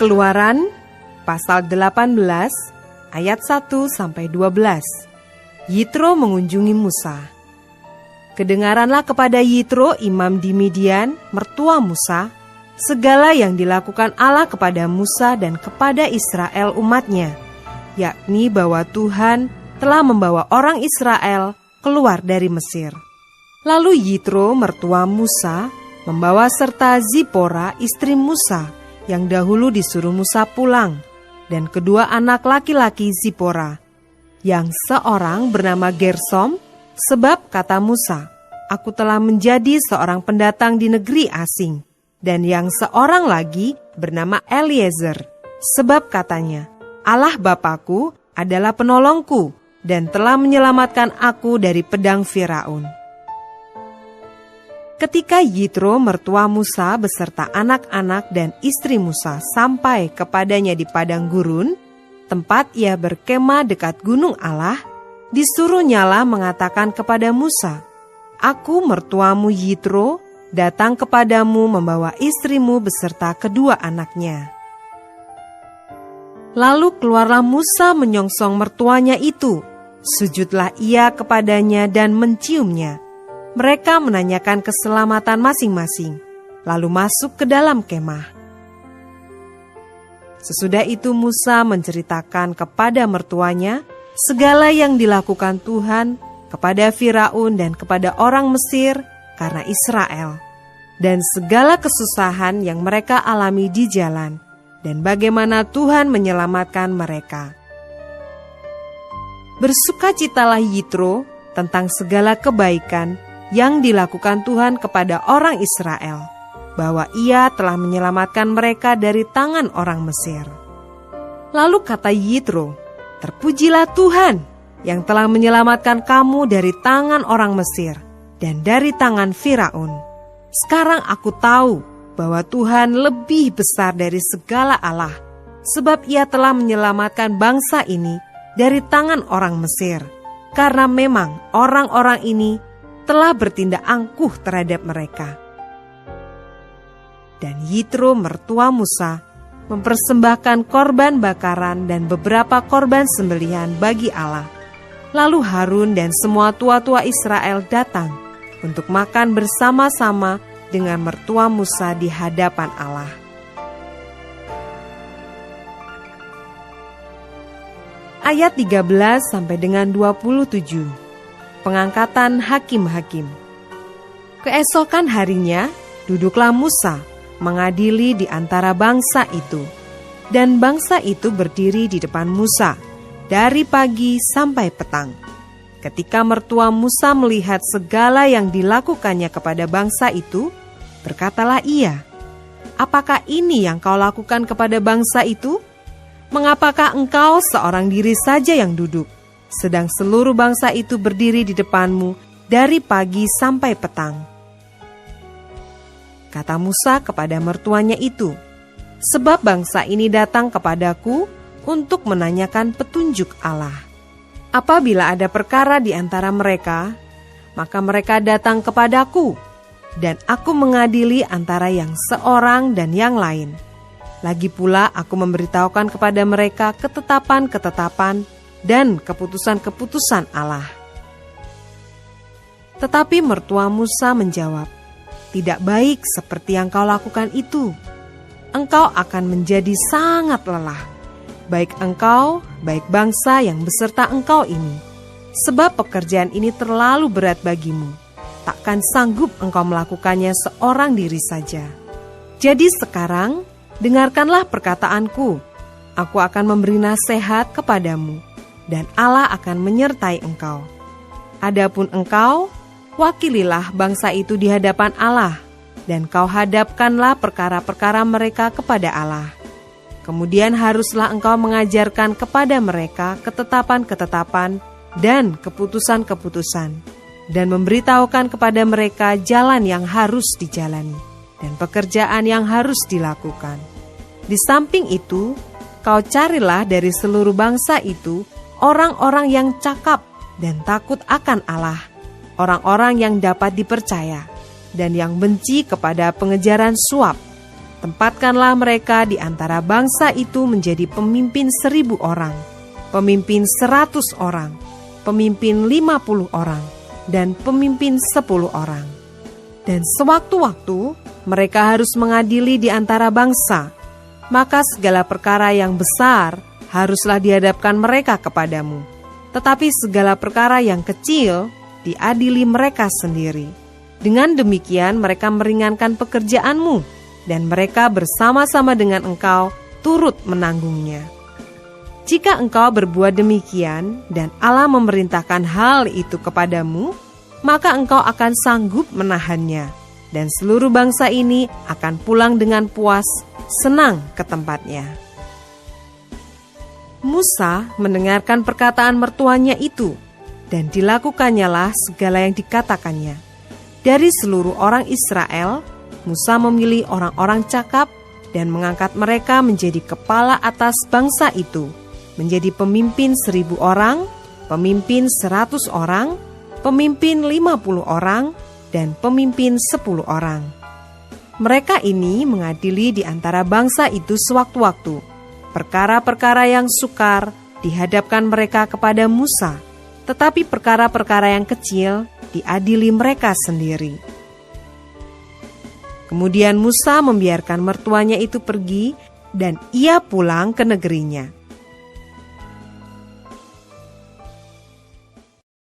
Keluaran pasal 18 ayat 1-12. Yitro mengunjungi Musa. Kedengaranlah kepada Yitro imam di Midian, mertua Musa, segala yang dilakukan Allah kepada Musa dan kepada Israel umatnya, yakni bahwa Tuhan telah membawa orang Israel keluar dari Mesir. Lalu Yitro mertua Musa membawa serta Zipora istri Musa yang dahulu disuruh Musa pulang, dan kedua anak laki-laki Zipora, yang seorang bernama Gersom, sebab kata Musa, aku telah menjadi seorang pendatang di negeri asing, dan yang seorang lagi bernama Eliezer, sebab katanya, Allah Bapakku adalah penolongku dan telah menyelamatkan aku dari pedang Firaun. Ketika Yitro mertua Musa beserta anak-anak dan istri Musa sampai kepadanya di padang gurun, tempat ia berkemah dekat gunung Allah, disuruhnyalah mengatakan kepada Musa, aku mertuamu Yitro datang kepadamu membawa istrimu beserta kedua anaknya. Lalu keluarlah Musa menyongsong mertuanya itu, sujudlah ia kepadanya dan menciumnya. Mereka menanyakan keselamatan masing-masing, lalu masuk ke dalam kemah. Sesudah itu Musa menceritakan kepada mertuanya segala yang dilakukan Tuhan kepada Firaun dan kepada orang Mesir karena Israel, dan segala kesusahan yang mereka alami di jalan, dan bagaimana Tuhan menyelamatkan mereka. Bersukacitalah Yitro tentang segala kebaikan yang dilakukan Tuhan kepada orang Israel, bahwa ia telah menyelamatkan mereka dari tangan orang Mesir. Lalu kata Yitro, terpujilah Tuhan yang telah menyelamatkan kamu dari tangan orang Mesir dan dari tangan Firaun. Sekarang aku tahu bahwa Tuhan lebih besar dari segala Allah, sebab ia telah menyelamatkan bangsa ini dari tangan orang Mesir, karena memang orang-orang ini telah bertindak angkuh terhadap mereka. Dan Yitro mertua Musa mempersembahkan korban bakaran dan beberapa korban sembelihan bagi Allah. Lalu Harun dan semua tua-tua Israel datang untuk makan bersama-sama dengan mertua Musa di hadapan Allah. Ayat 13 sampai dengan 27. Pengangkatan hakim-hakim. Keesokan harinya, duduklah Musa mengadili di antara bangsa itu. Dan bangsa itu berdiri di depan Musa, dari pagi sampai petang. Ketika mertua Musa melihat segala yang dilakukannya kepada bangsa itu, berkatalah ia, apakah ini yang kau lakukan kepada bangsa itu? Mengapakah engkau seorang diri saja yang duduk, sedang seluruh bangsa itu berdiri di depanmu dari pagi sampai petang? Kata Musa kepada mertuanya itu, sebab bangsa ini datang kepadaku untuk menanyakan petunjuk Allah. Apabila ada perkara di antara mereka, maka mereka datang kepadaku, dan aku mengadili antara yang seorang dan yang lain. Lagi pula aku memberitahukan kepada mereka ketetapan-ketetapan dan keputusan-keputusan Allah. Tetapi mertua Musa menjawab, tidak baik seperti yang kau lakukan itu. Engkau akan menjadi sangat lelah, baik engkau, baik bangsa yang beserta engkau ini. Sebab pekerjaan ini terlalu berat bagimu, takkan sanggup engkau melakukannya seorang diri saja. Jadi sekarang, dengarkanlah perkataanku, aku akan memberi nasihat kepadamu, dan Allah akan menyertai engkau. Adapun engkau, wakililah bangsa itu di hadapan Allah, dan kau hadapkanlah perkara-perkara mereka kepada Allah. Kemudian haruslah engkau mengajarkan kepada mereka ketetapan-ketetapan dan keputusan-keputusan, dan memberitahukan kepada mereka jalan yang harus dijalani, dan pekerjaan yang harus dilakukan. Di samping itu, kau carilah dari seluruh bangsa itu orang-orang yang cakap dan takut akan Allah, orang-orang yang dapat dipercaya, dan yang benci kepada pengejaran suap. tempatkanlah mereka di antara bangsa itu menjadi pemimpin 1.000 orang, pemimpin 100 orang, pemimpin 50 orang, dan pemimpin 10 orang. Dan sewaktu-waktu mereka harus mengadili di antara bangsa, maka segala perkara yang besar haruslah dihadapkan mereka kepadamu, tetapi segala perkara yang kecil diadili mereka sendiri. Dengan demikian mereka meringankan pekerjaanmu, dan mereka bersama-sama dengan engkau turut menanggungnya. Jika engkau berbuat demikian dan Allah memerintahkan hal itu kepadamu, maka engkau akan sanggup menahannya, dan seluruh bangsa ini akan pulang dengan puas, senang ke tempatnya. Musa mendengarkan perkataan mertuanya itu, dan dilakukannya segala yang dikatakannya. Dari seluruh orang Israel, Musa memilih orang-orang cakap dan mengangkat mereka menjadi kepala atas bangsa itu, menjadi pemimpin 1.000 orang, pemimpin 100 orang, pemimpin 50 orang, dan pemimpin 10 orang. Mereka ini mengadili di antara bangsa itu sewaktu-waktu. Perkara-perkara yang sukar dihadapkan mereka kepada Musa, tetapi perkara-perkara yang kecil diadili mereka sendiri. Kemudian Musa membiarkan mertuanya itu pergi, dan ia pulang ke negerinya.